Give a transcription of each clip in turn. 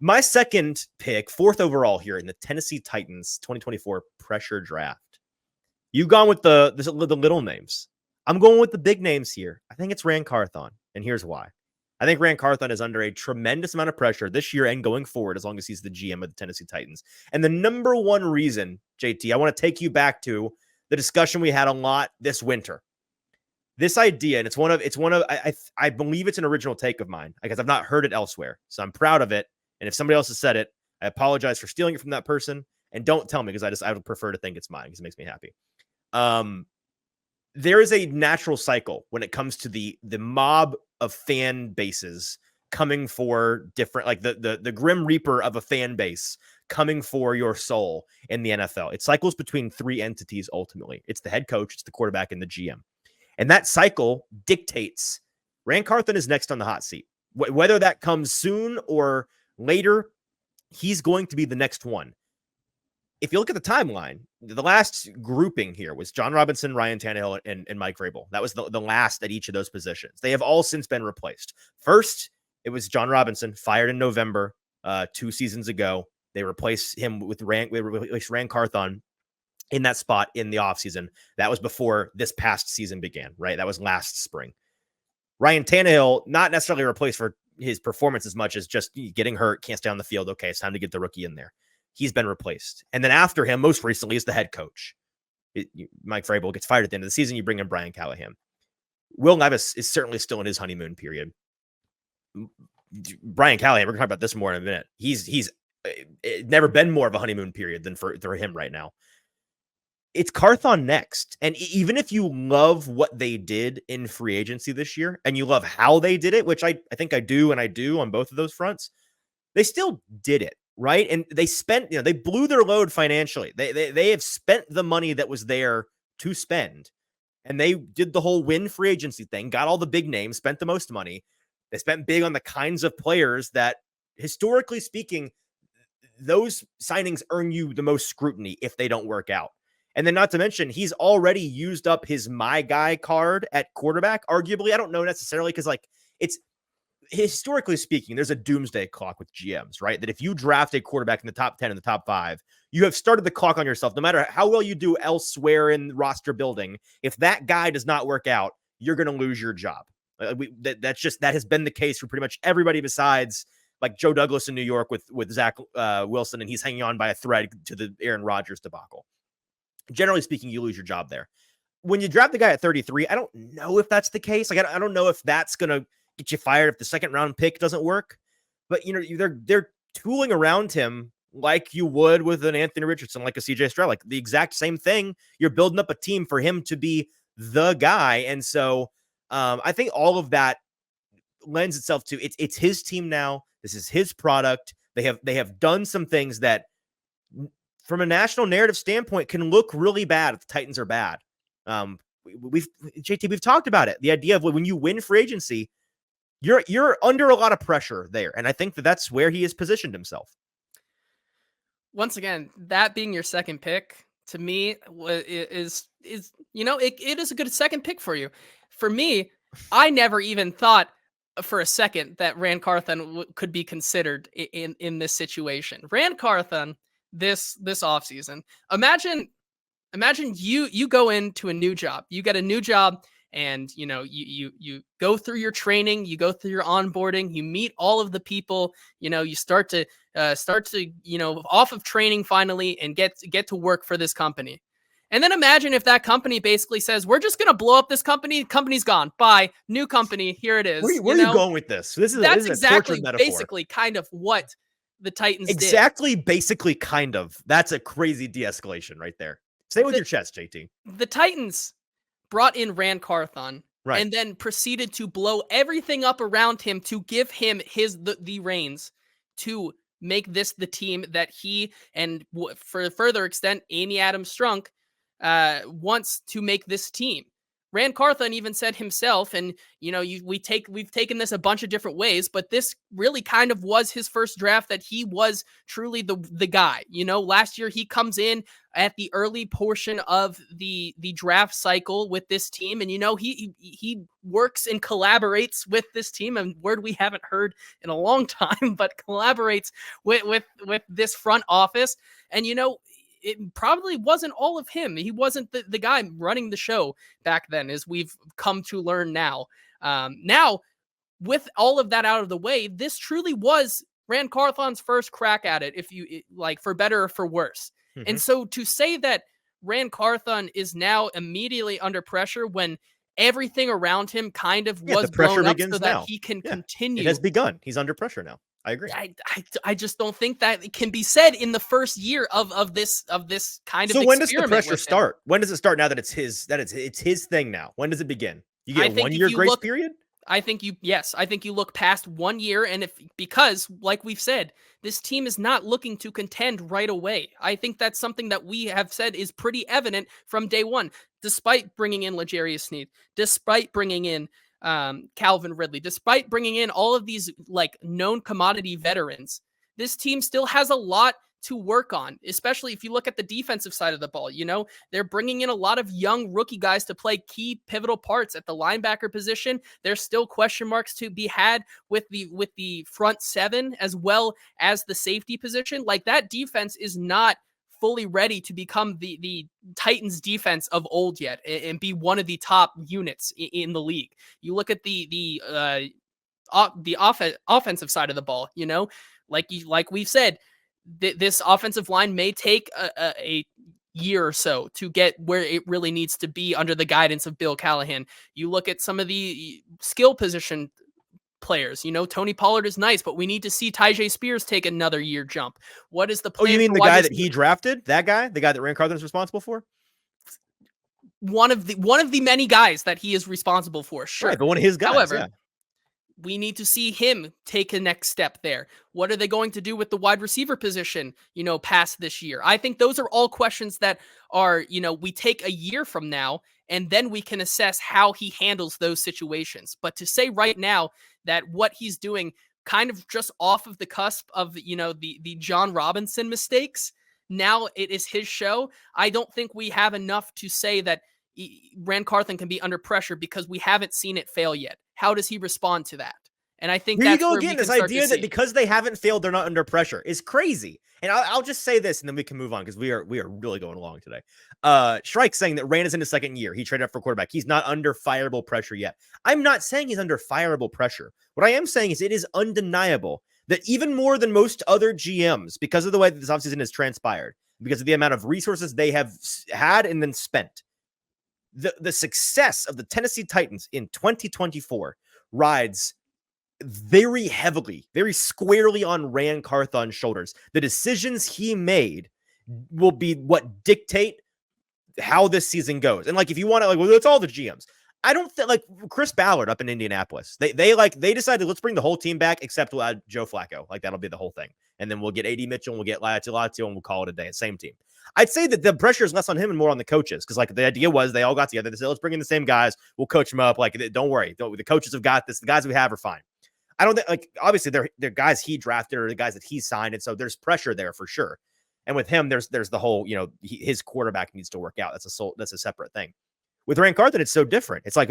My second pick, 4th overall here in the Tennessee Titans 2024 pressure draft. You've gone with the little names. I'm going with the big names here. I think it's Ran Carthon, and here's why. I think Ran Carthon is under a tremendous amount of pressure this year and going forward, as long as he's the GM of the Tennessee Titans. And the number one reason, JT, I want to take you back to the discussion we had a lot this winter. This idea, and I believe it's an original take of mine because I've not heard it elsewhere. So I'm proud of it. And if somebody else has said it, I apologize for stealing it from that person. And don't tell me because I would prefer to think it's mine because it makes me happy. There is a natural cycle when it comes to the mob of fan bases coming for different, like the Grim Reaper of a fan base coming for your soul in the NFL. It cycles between three entities ultimately. It's the head coach, it's the quarterback, and the GM. And that cycle dictates Ran Carthon is next on the hot seat. Whether that comes soon or later, he's going to be the next one. If you look at the timeline, the last grouping here was John Robinson, Ryan Tannehill, and Mike Vrabel. That was the last at each of those positions. They have all since been replaced. First, it was John Robinson, fired in November 2 seasons ago. They replaced him with Ran Carthon in that spot in the offseason. That was before this past season began, right? That was last spring. Ryan Tannehill, not necessarily replaced for his performance as much as just getting hurt, can't stay on the field. Okay, it's time to get the rookie in there. He's been replaced. And then after him, most recently, is the head coach. Mike Vrabel gets fired at the end of the season. You bring in Brian Callahan. Will Levis is certainly still in his honeymoon period. Brian Callahan, we're going to talk about this more in a minute. He's never been more of a honeymoon period than for him right now. It's Carthon next. And even if you love what they did in free agency this year, and you love how they did it, which I think I do, and I do on both of those fronts, they still did it, right? And they spent, they blew their load financially. They have spent the money that was there to spend. And they did the whole win free agency thing, got all the big names, spent the most money. They spent big on the kinds of players that, historically speaking, those signings earn you the most scrutiny if they don't work out. And then not to mention, he's already used up his my guy card at quarterback, arguably. I don't know necessarily because, it's historically speaking, there's a doomsday clock with GMs, right? That if you draft a quarterback in the top 10 and the top 5, you have started the clock on yourself. No matter how well you do elsewhere in roster building, if that guy does not work out, you're going to lose your job. That has been the case for pretty much everybody besides like Joe Douglas in New York with Zach Wilson, and he's hanging on by a thread to the Aaron Rodgers debacle. Generally speaking, you lose your job there. When you draft the guy at 33, I don't know if that's the case. Like, I don't know if that's going to get you fired if the second round pick doesn't work. But, they're tooling around him like you would with an Anthony Richardson, like a CJ Stroud, like the exact same thing. You're building up a team for him to be the guy. And so I think all of that lends itself to it's his team now. This is his product. They have done some things that, from a national narrative standpoint, can look really bad if the Titans are bad. We've talked about it. The idea of when you win free agency, you're under a lot of pressure there. And I think that's where he has positioned himself. Once again, that being your second pick to me is it is a good second pick for you. For me, I never even thought for a second that Ran Carthon could be considered in this situation. Ran Carthon this offseason. Imagine you go into a new job. You get a new job and you go through your training, you go through your onboarding, you meet all of the people, you start to off of training finally and get to work for this company. And then imagine if that company basically says, we're just going to blow up this company. Company's gone. Bye. New company. Here it is. Where are you going with this? That's exactly basically kind of what the Titans did. Basically, kind of. That's a crazy de-escalation right there. Say it with your chest, JT. The Titans brought in Ran Carthon, right, and then proceeded to blow everything up around him to give him the reins to make this the team that he and for further extent, Amy Adams Strunk wants to make this team. Ran Carthon even said himself, and we've taken this a bunch of different ways, but this really kind of was his first draft that he was truly the guy. Last year he comes in at the early portion of the draft cycle with this team, and he works and collaborates with this team, a word we haven't heard in a long time, but collaborates with this front office, and it probably wasn't all of him. He wasn't the guy running the show back then, as we've come to learn now. Now, with all of that out of the way, this truly was Ran Carthon's first crack at it, if you like, for better or for worse. Mm-hmm. And so to say that Ran Carthon is now immediately under pressure when everything around him kind of was blown up so that he can continue. It has begun. He's under pressure now. I agree. I just don't think that it can be said in the first year of this kind of. So when does the pressure start? When does it start now that it's his thing now? When does it begin? You get a 1 year grace period? I think you look past 1 year, and because like we've said, this team is not looking to contend right away. I think that's something that we have said is pretty evident from day one, despite bringing in L'Jarius Sneed, despite bringing in Calvin Ridley, despite bringing in all of these like known commodity veterans. This team still has a lot to work on, especially if you look at the defensive side of the ball. They're bringing in a lot of young rookie guys to play key pivotal parts at the linebacker position. There's still question marks to be had with the front seven as well as the safety position. Like, that defense is not fully ready to become the Titans defense of old yet and be one of the top units in the league. You look at the offensive side of the ball, like we've said, this offensive line may take a year or so to get where it really needs to be under the guidance of Bill Callahan. You look at some of the skill position players. Tony Pollard is nice, but we need to see Tyjae Spears take another year jump. What is the plan? Oh, you mean the guy that he drafted? That guy? The guy that Ran Carthon is responsible for? One of the many guys that he is responsible for, sure. Right, but one of his guys, however, we need to see him take a next step there. What are they going to do with the wide receiver position, past this year? I think those are all questions that are, we take a year from now, and then we can assess how he handles those situations. But to say right now that what he's doing kind of just off of the cusp of, the John Robinson mistakes, now it is his show. I don't think we have enough to say that Ran Carthon can be under pressure because we haven't seen it fail yet. How does he respond to that? And I think here that's you go again. This idea that because they haven't failed, they're not under pressure is crazy. And I'll just say this, and then we can move on because we are really going along today. Shrike saying that Ran is in his second year. He traded up for quarterback. He's not under fireable pressure yet. I'm not saying he's under fireable pressure. What I am saying is it is undeniable that even more than most other GMs, because of the way that this offseason has transpired, because of the amount of resources they have had and then spent, the success of the Tennessee Titans in 2024 rides very heavily, very squarely on Ran Carthon's shoulders. The decisions he made will be what dictate how this season goes. And like, if you want to, it's all the GMs. I don't think, like, Chris Ballard up in Indianapolis, they decided, let's bring the whole team back except we'll add Joe Flacco. Like, that'll be the whole thing. And then we'll get AD Mitchell and we'll get Latu and we'll call it a day. Same team. I'd say that the pressure is less on him and more on the coaches. Because, like, the idea was they all got together. They said, let's bring in the same guys. We'll coach them up. Like, don't worry. The coaches have got this. The guys we have are fine. I don't think, like, obviously they're guys he drafted or the guys that he signed. And so there's pressure there for sure. And with him, there's the whole, his quarterback needs to work out. That's a separate thing. With Ran Carthon, it's so different. It's like,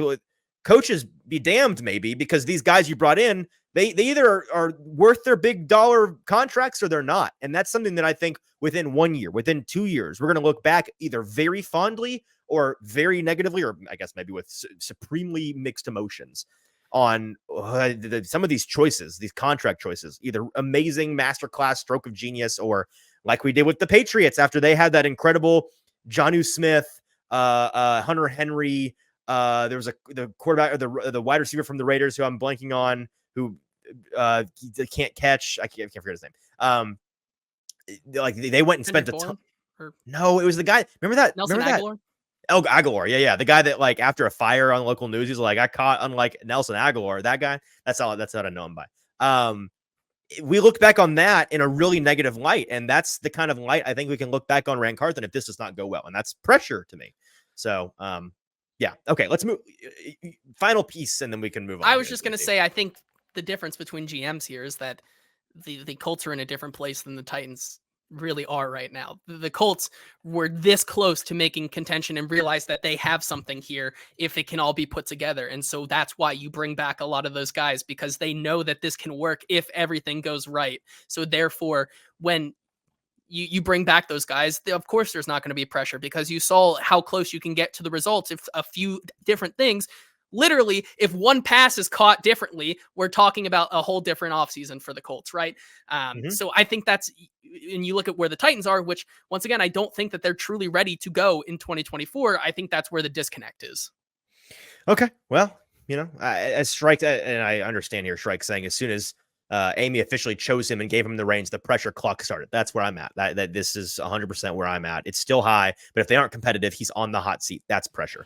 coaches be damned, maybe, because these guys you brought in, they either are worth their big dollar contracts or they're not. And that's something that I think within 1 year, within 2 years, we're going to look back either very fondly or very negatively, or I guess maybe with supremely mixed emotions on some of these choices, these contract choices, either amazing masterclass stroke of genius, or like we did with the Patriots after they had that incredible Jonnu Smith, Hunter Henry. There was the quarterback or the wide receiver from the Raiders who I'm blanking on, who he can't catch. I can't forget his name. Like they went and spent a ton. No, it was the guy. Remember that? Nelson Aguilar? Oh, Aguilar. Yeah. The guy that, like, after a fire on local news, he's like, I caught, unlike Nelson Aguilar, that guy. That's what I know him by. We look back on that in a really negative light. And that's the kind of light I think we can look back on Ran Carthon if this does not go well. And that's pressure to me. So, Yeah. Okay. Let's move. Final piece, and then we can move on. I was Here, just gonna say, I think the difference between GMs here is that the Colts are in a different place than the Titans really are right now. The Colts were this close to making contention and realize that they have something here if it can all be put together. And so that's why you bring back a lot of those guys, because they know that this can work if everything goes right. So therefore, when you bring back those guys, of course there's not going to be pressure, because you saw how close you can get to the results if a few different things. Literally, if one pass is caught differently, we're talking about a whole different offseason for the Colts, right? Mhm. So I think that's, and you look at where the Titans are, which once again, I don't think that they're truly ready to go in 2024. I think that's where the disconnect is. Okay. Well, as Strike, and I understand here, Strike saying as soon as Amy officially chose him and gave him the reins, the pressure clock started. That's where I'm at. That this is 100% where I'm at. It's still high, but if they aren't competitive, he's on the hot seat. That's pressure.